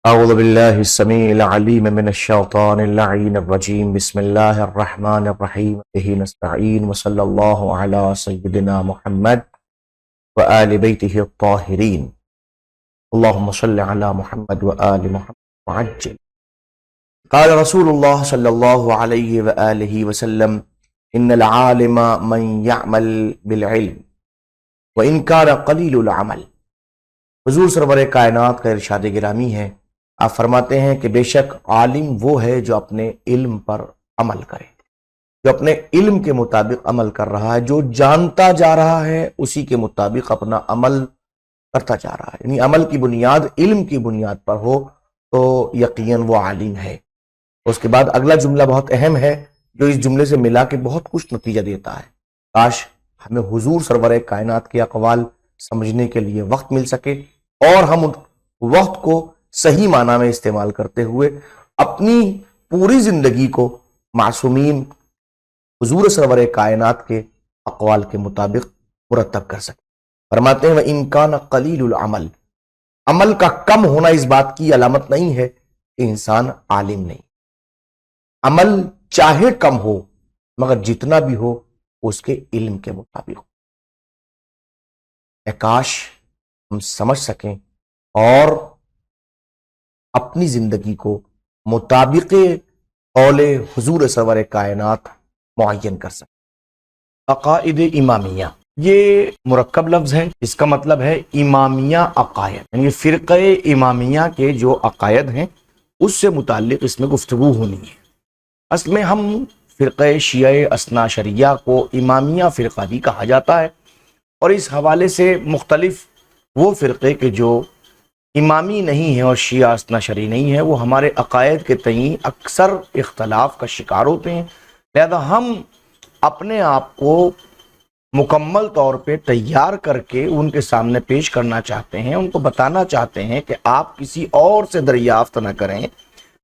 أعوذ بالله السميع العليم من الشيطان اللعين الرجيم بسم الله الرحمن الرحيم به نستعين وصلى الله على سيدنا محمد وآل بيته الطاهرين اللهم صل على محمد وآل محمد وعجل. قال رسول الله صلى الله عليه وآله وسلم إن العالم من يعمل بالعلم وإن كان قليل العمل. حضور سرور کائنات کا ارشاد گرامی ہے، آپ فرماتے ہیں کہ بے شک عالم وہ ہے جو اپنے علم پر عمل کرے، جو اپنے علم کے مطابق عمل کر رہا ہے، جو جانتا جا رہا ہے اسی کے مطابق اپنا عمل کرتا جا رہا ہے، یعنی عمل کی بنیاد علم کی بنیاد پر ہو تو یقیناً وہ عالم ہے. اس کے بعد اگلا جملہ بہت اہم ہے جو اس جملے سے ملا کے بہت کچھ نتیجہ دیتا ہے. کاش ہمیں حضور سرور کائنات کے اقوال سمجھنے کے لیے وقت مل سکے اور ہم وقت کو صحیح معنی میں استعمال کرتے ہوئے اپنی پوری زندگی کو معصومین حضور سرور کائنات کے اقوال کے مطابق مرتب کر سکیں. فرماتے ہیں وَإِن كَانَ قَلِيلُ الْعَمَلِ، عمل کا کم ہونا اس بات کی علامت نہیں ہے کہ انسان عالم نہیں. عمل چاہے کم ہو مگر جتنا بھی ہو اس کے علم کے مطابق ہو. کاش ہم سمجھ سکیں اور اپنی زندگی کو مطابق قول حضور سرور کائنات معین کر سکیں. عقائد امامیہ یہ مرکب لفظ ہے، اس کا مطلب ہے امامیہ عقائد، یعنی فرقہ امامیہ کے جو عقائد ہیں اس سے متعلق اس میں گفتگو ہونی ہے. اصل میں ہم فرقہ شیعہ اثنا شریعہ کو امامیہ فرقہ بھی کہا جاتا ہے، اور اس حوالے سے مختلف وہ فرقے کے جو امامی نہیں ہیں اور شیعہ اثنا شری نہیں ہیں وہ ہمارے عقائد کے تئیں اکثر اختلاف کا شکار ہوتے ہیں. لہذا ہم اپنے آپ کو مکمل طور پہ تیار کر کے ان کے سامنے پیش کرنا چاہتے ہیں، ان کو بتانا چاہتے ہیں کہ آپ کسی اور سے دریافت نہ کریں،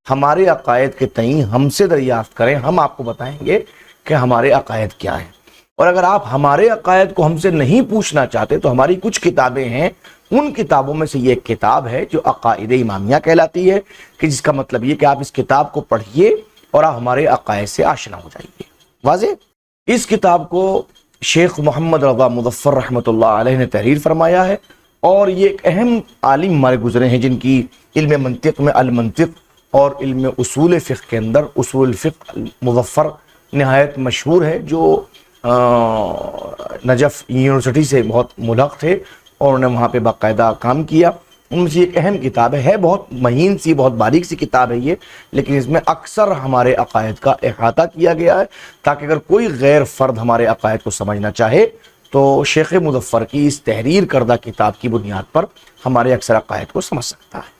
ہمارے عقائد کے تئیں ہم سے دریافت کریں، ہم آپ کو بتائیں گے کہ ہمارے عقائد کیا ہیں. اور اگر آپ ہمارے عقائد کو ہم سے نہیں پوچھنا چاہتے تو ہماری کچھ کتابیں ہیں، ان کتابوں میں سے یہ ایک کتاب ہے جو عقائد امامیہ کہلاتی ہے، کہ جس کا مطلب یہ کہ آپ اس کتاب کو پڑھیے اور آپ ہمارے عقائد سے آشنا ہو جائیے. واضح؟ اس کتاب کو شیخ محمد رضا مظفر رحمۃ اللہ علیہ نے تحریر فرمایا ہے، اور یہ ایک اہم عالم ہمارے گزرے ہیں جن کی علم منطق میں المنطق اور علم اصول فقہ کے اندر اصول الفقہ مظفر نہایت مشہور ہے، جو نجف یونیورسٹی سے بہت ملحق تھے اور انہوں نے وہاں پہ باقاعدہ کام کیا. ان میں سے ایک اہم کتاب ہے، بہت مہین سی بہت باریک سی کتاب ہے یہ، لیکن اس میں اکثر ہمارے عقائد کا احاطہ کیا گیا ہے تاکہ اگر کوئی غیر فرد ہمارے عقائد کو سمجھنا چاہے تو شیخ مظفر کی اس تحریر کردہ کتاب کی بنیاد پر ہمارے اکثر عقائد کو سمجھ سکتا ہے.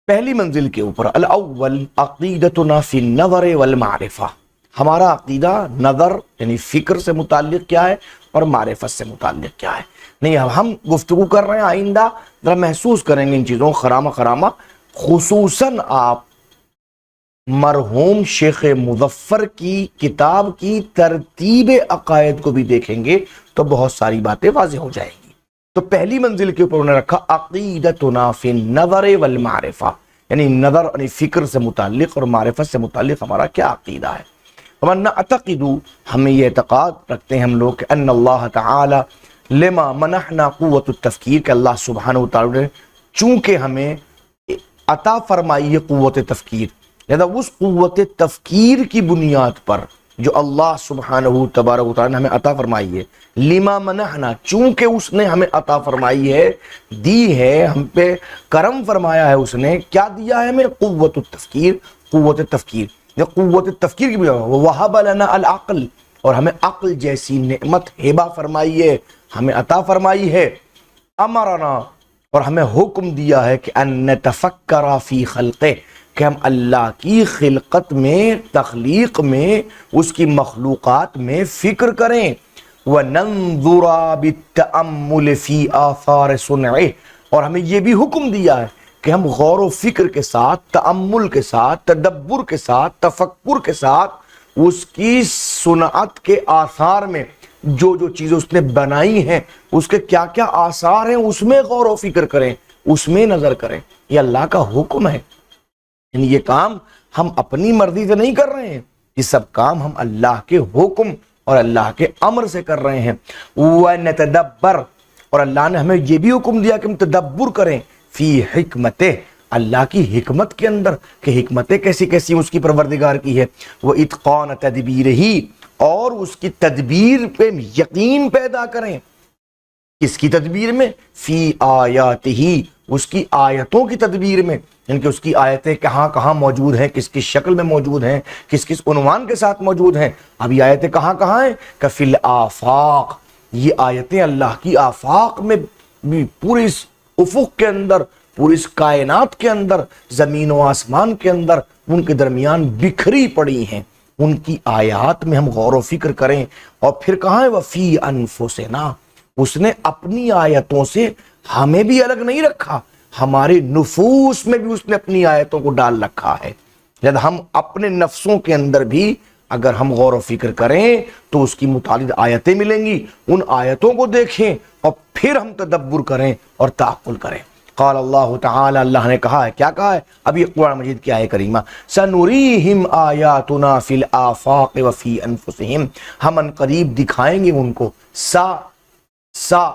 پہلی منزل کے اوپر الاول عقیدتنا فی النظر والمعرفہ، ہمارا عقیدہ نظر یعنی فکر سے متعلق کیا ہے اور معرفت سے متعلق کیا ہے. نہیں، اب ہم گفتگو کر رہے ہیں، آئندہ ذرا محسوس کریں گے ان چیزوں خرامہ خصوصاً آپ مرحوم شیخ مظفر کی کتاب کی ترتیب عقائد کو بھی دیکھیں گے تو بہت ساری باتیں واضح ہو جائیں گی. تو پہلی منزل کے اوپر انہوں نے رکھا عقیدتنا فی النظر والمعرفہ، یعنی نظر یعنی فکر سے متعلق اور معرفت سے متعلق ہمارا کیا عقیدہ ہے. وَمَنْ نَعْتَقِدُ، ہمیں یہ اعتقاد رکھتے ہیں ہم لوگ کہ ان اللہ تعالی لما منحنا قوت التفکیر، کہ اللہ سبحانہ وتعالی نے چونکہ ہمیں عطا فرمائی ہے قوت تفکیر، لہذا اس قوت تفکیر کی بنیاد پر جو اللہ سبحانہ تبارک و تعالی نے ہمیں عطا فرمائی ہے، لما منحنا چونکہ اس نے ہمیں عطا فرمائی ہے، دی ہے، ہم پہ کرم فرمایا ہے، اس نے کیا دیا ہے ہمیں؟ قوت التفکیر، قوت تفکیر. قوت تفکیر کی بنیاد وَوَهَبَ لَنَا الْعَقْلِ، اور ہمیں عقل جیسی نعمت ہبہ فرمائی ہے، ہمیں عطا فرمائی ہے. امرنا، اور ہمیں حکم دیا ہے کہ ان نتفکر فی خلقہ، کہ ہم اللہ کی خلقت میں، تخلیق میں، اس کی مخلوقات میں فکر کریں. وَنَنظُرَ بِالتَّأَمُّلِ فِي آثَارِ صُنْعِهِ، اور ہمیں یہ بھی حکم دیا ہے کہ ہم غور و فکر کے ساتھ، تأمل کے ساتھ، تدبر کے ساتھ، تفکر کے ساتھ اس کی صنعت کے آثار میں جو جو چیزیں اس نے بنائی ہیں اس کے کیا کیا آثار ہیں اس میں غور و فکر کریں، اس میں نظر کریں. یہ اللہ کا حکم ہے. یعنی یہ کام ہم اپنی مرضی سے نہیں کر رہے ہیں، یہ سب کام ہم اللہ کے حکم اور اللہ کے امر سے کر رہے ہیں۔ وَنَتَدَبَّرْ، اور اللہ نے ہمیں یہ بھی حکم دیا کہ ہم تدبر کریں فی حکمتہ، اللہ کی حکمت کے اندر، کہ حکمتیں کیسی کیسی اس کی پروردگار کی ہے۔ وَإِتْقَانَ تَدْبِيرِهِ، اور اس کی تدبیر پہ یقین پیدا کریں۔ کس کی تدبیر میں؟ فی آیاتہ، اس کی آیتوں کی تدبیر میں، یعنی کہ اس کی آیتیں کہاں کہاں موجود ہیں، کس کس شکل میں موجود ہیں، کس کس عنوان کے ساتھ موجود ہیں۔ اب یہ آیتیں کہاں کہاں ہیں؟ کفی الآفاق، یہ آیتیں اللہ کی آفاق میں بھی، پورے اس افق کے اندر، پوری اس کائنات کے اندر، زمین و آسمان کے اندر، ان کے درمیان بکھری پڑی ہیں۔ ان کی آیات میں ہم غور و فکر کریں۔ اور پھر کہاں ہے؟ وفی انفسنا، اس نے اپنی آیتوں سے ہمیں بھی الگ نہیں رکھا، ہمارے نفوس میں بھی اس نے اپنی آیتوں کو ڈال رکھا ہے۔ جب ہم اپنے نفسوں کے اندر بھی اگر ہم غور و فکر کریں تو اس کی متعدد آیتیں ملیں گی، ان آیتوں کو دیکھیں اور پھر ہم تدبر کریں اور تعقل کریں۔ قال اللہ تعالی، اللہ نے کہا ہے، کیا کہا ہے؟ اب یہ قرآن مجید کی آیت کریمہ، سنریہم آیاتنا فی الآفاق وفی انفسہم، ہم ان قریب دکھائیں گے ان کو۔ سا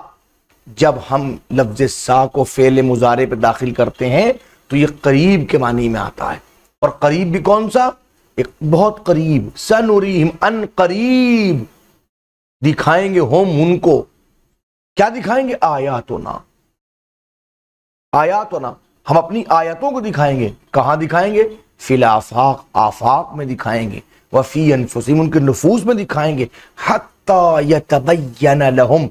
جب ہم لفظ سا کو فعل مضارع پہ داخل کرتے ہیں تو یہ قریب کے معنی میں آتا ہے، اور قریب بھی کون سا؟ ایک بہت قریب۔ سنریہم، ان قریب دکھائیں گے ہم ان کو، کیا دکھائیں گے؟ آیاتنا، آیاتنا، ہم اپنی آیتوں کو دکھائیں گے۔ کہاں دکھائیں گے؟ فی الآفاق، آفاق میں دکھائیں گے، وفی انفسہم، ان کے نفوس میں دکھائیں گے، حتی یتبین لہم،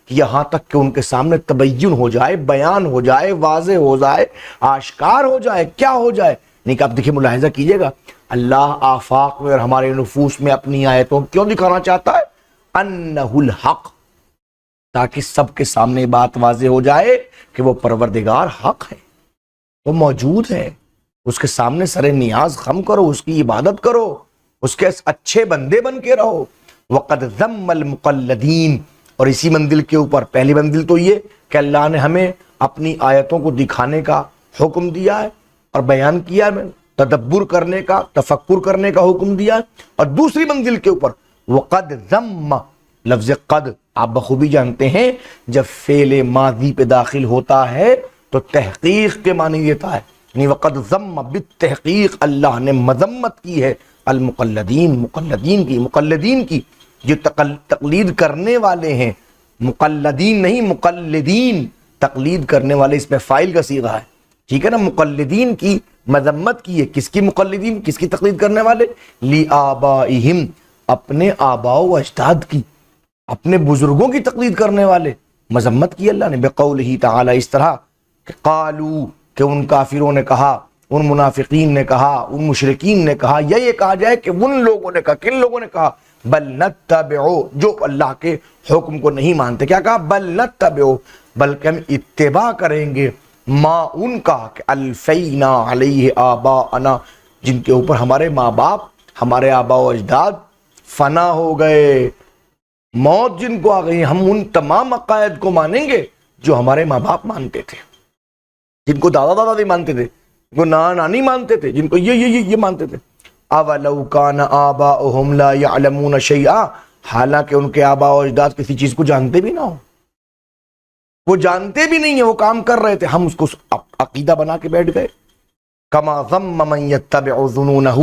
یہاں تک کہ ان کے سامنے تبین ہو جائے، بیان ہو جائے، واضح ہو جائے، آشکار ہو جائے۔ کیا ہو جائے؟ نہیں کہ آپ دیکھیں، ملاحظہ کیجئے گا، اللہ آفاق میں اور ہمارے نفوس میں اپنی آیتوں کیوں دکھانا چاہتا ہے؟ انہ الحق، تاکہ سب کے سامنے بات واضح ہو جائے کہ وہ پروردگار حق ہے، وہ موجود ہے، اس کے سامنے سر نیاز خم کرو، اس کی عبادت کرو، اس کے اچھے بندے بن کے رہو۔ وقد ذم المقلدین، اور اسی منزل کے اوپر پہلی منزل تو یہ کہ اللہ نے ہمیں اپنی آیتوں کو دکھانے کا حکم دیا ہے اور بیان کیا ہے، تدبر کرنے کا، تفکر کرنے کا حکم دیا ہے۔ اور دوسری منزل کے اوپر وقد ذم، لفظ قد آپ بخوبی جانتے ہیں جب فعل ماضی پہ داخل ہوتا ہے تو تحقیق کے معنی دیتا ہے، یعنی وقد ذم، بالتحقیق اللہ نے مذمت کی ہے المقلدین، مقلدین کی جو تقلید کرنے والے ہیں، مقلدین نہیں، مقلدین، تقلید کرنے والے، اس میں فاعل کا صیغہ ہے، ٹھیک ہے نا۔ مقلدین کی مذمت کی ہے، کس کی مقلدین، کس کی تقلید کرنے والے؟ لآبائہم، اپنے آباء و اجداد کی، اپنے بزرگوں کی تقلید کرنے والے، مذمت کی اللہ نے۔ بقولہ تعالی، اس طرح کہ قالو، کہ ان کافروں نے کہا، ان منافقین نے کہا، ان مشرکین نے کہا، یا یہ کہا جائے کہ ان لوگوں نے کہا، کن لوگوں نے کہا؟ بل نتبعو، جو اللہ کے حکم کو نہیں مانتے، کیا کہا؟ بل نتبعو، بلکہ ہم اتباع کریں گے، ما ان کا، کہ الفینا علیہ آباءنا، جن کے اوپر ہمارے ماں باپ، ہمارے آباء و اجداد فنا ہو گئے، موت جن کو آ گئی، ہم ان تمام عقائد کو مانیں گے جو ہمارے ماں باپ مانتے تھے، جن کو دادا دادا نہیں مانتے تھے، جن کو نانا نانی مانتے تھے، جن کو یہ مانتے تھے۔ اولو کان آباؤہم لا یعلمون شیئا، حالانکہ ان کے آباء و اجداد کسی چیز کو جانتے بھی نہ ہو، وہ جانتے بھی نہیں ہیں، وہ کام کر رہے تھے، ہم اس کو عقیدہ بنا کے بیٹھ گئے۔ کما ذم من یتبع ظنونہ،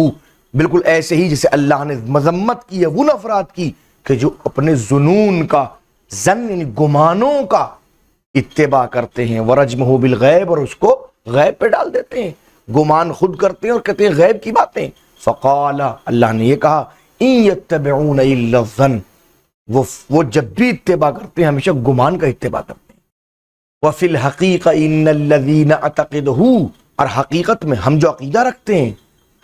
بالکل ایسے ہی جیسے اللہ نے مذمت کی ہے ان افراد کی کہ جو اپنے ظنون کا، ظن یعنی گمانوں کا اتباع کرتے ہیں، ورجمہ بالغیب، اور اس کو غیب پہ ڈال دیتے ہیں، گمان خود کرتے ہیں اور کہتے ہیں غیب کی باتیں۔ فقال، اللہ نے یہ کہا، ان یتبعون الا الظن، وہ جب بھی اتباع کرتے ہیں ہمیشہ گمان کا اتباع کرتے ہیں۔ وفی الحقیقہ ان الذین اعتقدہ، اور حقیقت میں ہم جو عقیدہ رکھتے ہیں،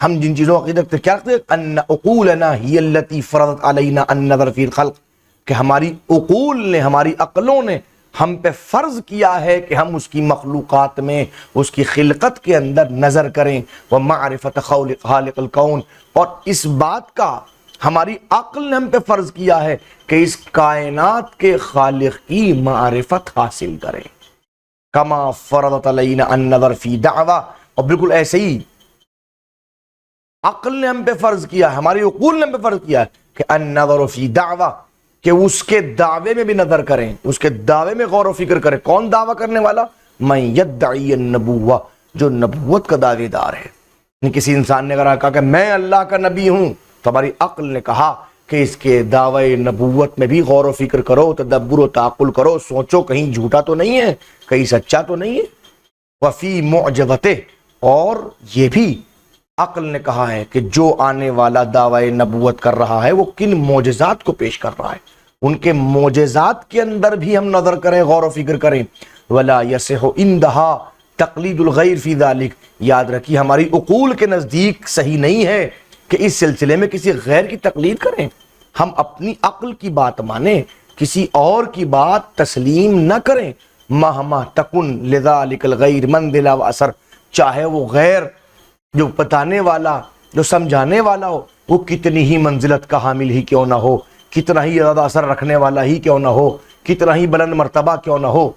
ہم جن چیزوں کا عقیدہ رکھتے ہیں، کیا رکھتے ہیں؟ ان عقولنا ہی التی فرضت علینا النظر فی الخلق، کہ ہماری عقول نے، ہماری عقلوں نے ہم پہ فرض کیا ہے کہ ہم اس کی مخلوقات میں، اس کی خلقت کے اندر نظر کریں، ومعرفت خالق الکون، اور اس بات کا ہماری عقل نے ہم پہ فرض کیا ہے کہ اس کائنات کے خالق کی معرفت حاصل کریں۔ کما فرضت علینا النظر فی دعوی، اور بالکل ایسے ہی عقل نے ہم پہ فرض کیا ہے، ہماری عقول نے ہم پہ فرض کیا ہے کہ النظر فی دعوی، کہ اس کے دعوے میں بھی نظر کریں، اس کے دعوے میں غور و فکر کریں۔ کون دعویٰ کرنے والا؟ من یدعی النبوہ، جو نبوت کا دعوے دار ہے۔ کسی انسان نے اگر کہا کہ میں اللہ کا نبی ہوں، تو ہماری عقل نے کہا کہ اس کے دعوے نبوت میں بھی غور و فکر کرو، تدبر و تعقل کرو، سوچو کہیں جھوٹا تو نہیں ہے، کہیں سچا تو نہیں ہے۔ وفی معجزتہ، اور یہ بھی عقل نے کہا ہے کہ جو آنے والا دعوی نبوت کر رہا ہے وہ کن معجزات کو پیش کر رہا ہے، ان کے معجزات کے اندر بھی ہم نظر کریں، غور و فکر کریں۔ ولا یصح عندہا تقلید الغیر فی ذلک، یاد رکھیے ہماری عقول کے نزدیک صحیح نہیں ہے کہ اس سلسلے میں کسی غیر کی تقلید کریں۔ ہم اپنی عقل کی بات مانیں، کسی اور کی بات تسلیم نہ کریں۔ مہما تکن لذالک الغیر منزلہ و اثر، چاہے وہ غیر جو بتانے والا، جو سمجھانے والا ہو، وہ کتنی ہی منزلت کا حامل ہی کیوں نہ ہو، کتنا ہی زیادہ اثر رکھنے والا ہی کیوں نہ ہو، کتنا ہی بلند مرتبہ کیوں نہ ہو،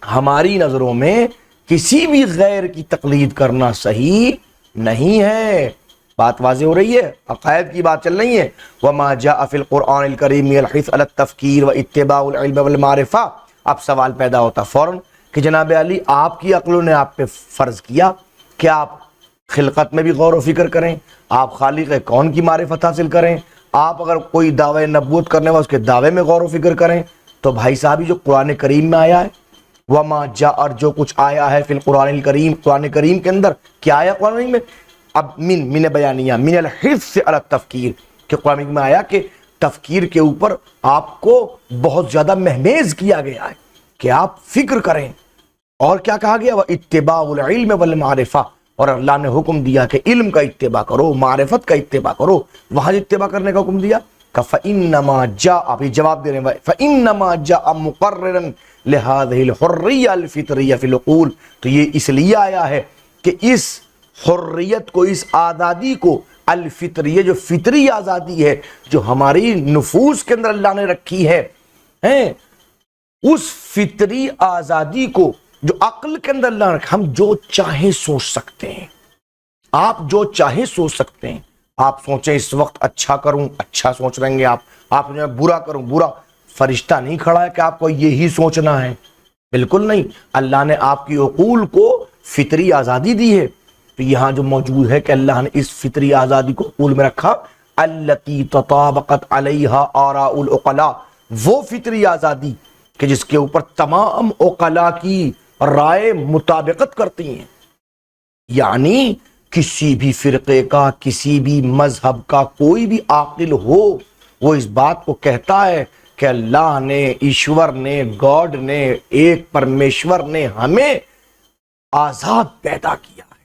ہماری نظروں میں کسی بھی غیر کی تقلید کرنا صحیح نہیں ہے۔ بات واضح ہو رہی ہے، عقائد کی بات چل رہی ہے۔ وما جاء فی القرآن الکریم من الحث علی التفکیر واتباع العلم والمعرفہ۔ اب سوال پیدا ہوتا فوراً کہ جناب علی، آپ کی عقلوں نے آپ پہ فرض کیا کہ آپ خلقت میں بھی غور و فکر کریں، آپ خالق کون کی معرفت حاصل کریں، آپ اگر کوئی دعوی نبوت کرنے والا اس کے دعوے میں غور و فکر کریں۔ تو بھائی صاحب جو قرآن کریم میں آیا ہے، وما جاء، اور جو کچھ آیا ہے فی القرآن الکریم، قرآن کریم کے اندر کیا آیا قرآن کریم میں؟ اب من بیانیہ، من الحث علی التفکیر، کہ قرآن کریم میں آیا کہ تفکیر کے اوپر آپ کو بہت زیادہ مہمیز کیا گیا ہے کہ آپ فکر کریں۔ اور کیا کہا گیا؟ وَاتِّبَاعُ الْعِلْمِ وَالْمَعْرِفَةِ، اور اللہ نے حکم دیا کہ علم کا اتباع کرو، معرفت کا اتباع کرو۔ وہاں جو اتباع کرنے کا حکم دیا کہ فَإِنَّمَا جَاءَ، ابھی جواب دے رہے ہیں، فَإِنَّمَا جَاءَ مُقَرِّرًا لِهَذِهِ الْحُرِّيَّةِ الْفِطْرِيَّةِ فِي الْعُقُولِ، تو یہ اس لیے آیا ہے کہ اس حریت کو، اس آزادی کو، الفطریہ، جو فطری آزادی ہے جو ہماری نفوس کے اندر اللہ نے رکھی ہے، اس فطری آزادی کو جو عقل کے اندر اللہ نے رکھا، ہم جو چاہیں سوچ سکتے ہیں، آپ جو چاہیں سوچ سکتے ہیں۔ آپ سوچیں اس وقت اچھا کروں، اچھا سوچ رہیں گے آپ جو برا کروں، برا۔ فرشتہ نہیں کھڑا ہے کہ آپ کو یہی سوچنا ہے، بالکل نہیں۔ اللہ نے آپ کی عقول کو فطری آزادی دی ہے، تو یہاں جو موجود ہے کہ اللہ نے اس فطری آزادی کو عقول میں رکھا، التی تطابقت علیہا آراء العقلاء، وہ فطری آزادی کہ جس کے اوپر تمام عقلاء کی رائے مطابقت کرتی ہیں۔ یعنی کسی بھی فرقے کا، کسی بھی مذہب کا کوئی بھی عاقل ہو، وہ اس بات کو کہتا ہے کہ اللہ نے، ایشور نے، گاڈ نے، ایک پرمیشور نے ہمیں آزاد پیدا کیا ہے،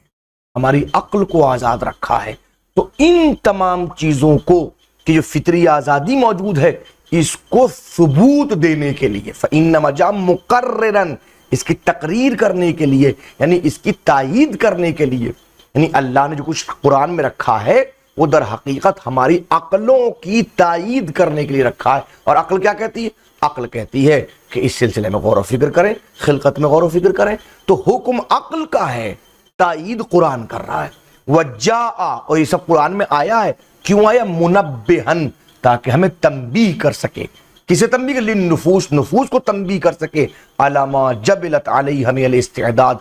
ہماری عقل کو آزاد رکھا ہے۔ تو ان تمام چیزوں کو کہ جو فطری آزادی موجود ہے، اس کو ثبوت دینے کے لیے فَإِنَّمَا جَاءَ مُقَرِّرًا، اس کی تقریر کرنے کے لیے، یعنی اس کی تائید کرنے کے لیے، یعنی اللہ نے جو کچھ قرآن میں رکھا ہے وہ در حقیقت ہماری عقلوں کی تائید کرنے کے لیے رکھا ہے۔ اور عقل کیا کہتی ہے؟ عقل کہتی ہے کہ اس سلسلے میں غور و فکر کریں، خلقت میں غور و فکر کریں۔ تو حکم عقل کا ہے، تائید قرآن کر رہا ہے۔ وَجَاءَ، اور یہ سب قرآن میں آیا ہے، کیوں آیا؟ مُنَبِّحًا، تاکہ ہمیں تنبیہ کر سکے۔ کسے تنبیہ کر؟ للنفوس، نفوس کو تنبیہ کر سکے، علی ما جبلت علیہ من الاستعداد،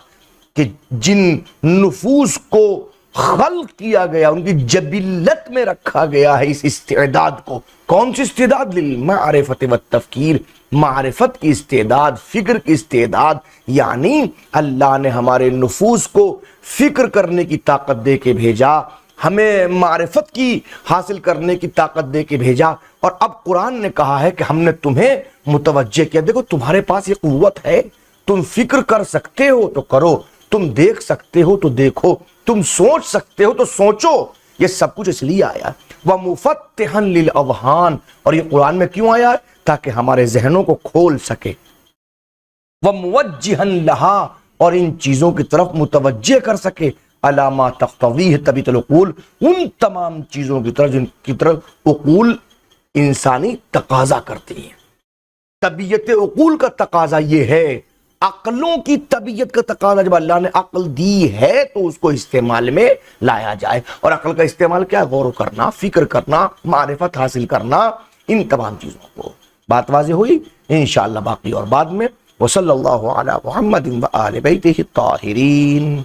کہ جن نفوس کو خلق کیا گیا، ان کی جبلت میں رکھا گیا ہے اس استعداد کو۔ کون سی استعداد؟ للمعرفت والتفکیر، معرفت کی استعداد، فکر کی استعداد۔ یعنی اللہ نے ہمارے نفوس کو فکر کرنے کی طاقت دے کے بھیجا، ہمیں معرفت کی حاصل کرنے کی طاقت دے کے بھیجا۔ اور اب قرآن نے کہا ہے کہ ہم نے تمہیں متوجہ کیا، دیکھو تمہارے پاس یہ قوت ہے، تم فکر کر سکتے ہو تو کرو، تم دیکھ سکتے ہو تو دیکھو، تم سوچ سکتے ہو تو سوچو۔ یہ سب کچھ اس لیے آیا۔ وَمُفَتِّحًا لِلْأَوْهَانِ، اور یہ قرآن میں کیوں آیا ہے؟ تاکہ ہمارے ذہنوں کو کھول سکے۔ وَمُوَجِّهًا لَهَا، اور ان چیزوں کی طرف متوجہ کر سکے، عَلَى مَا تَقْتَضِيهِ طَبِيعَةُ الْعُقُولِ، ان تمام چیزوں کی طرف جن کی طرف عقول انسانی تقاضا کرتی ہیں۔ طبیعت عقول کا تقاضا یہ ہے عقلوں کی طبیعت کا تقاضا، جب اللہ نے عقل دی ہے تو اس کو استعمال میں لایا جائے. اور عقل کا استعمال کیا؟ غور کرنا، فکر کرنا، معرفت حاصل کرنا، ان تمام چیزوں کو. بات واضح ہوئی؟ انشاءاللہ باقی اور بعد میں. وصلی اللہ علی محمد و آل بیتہ الطاہرین.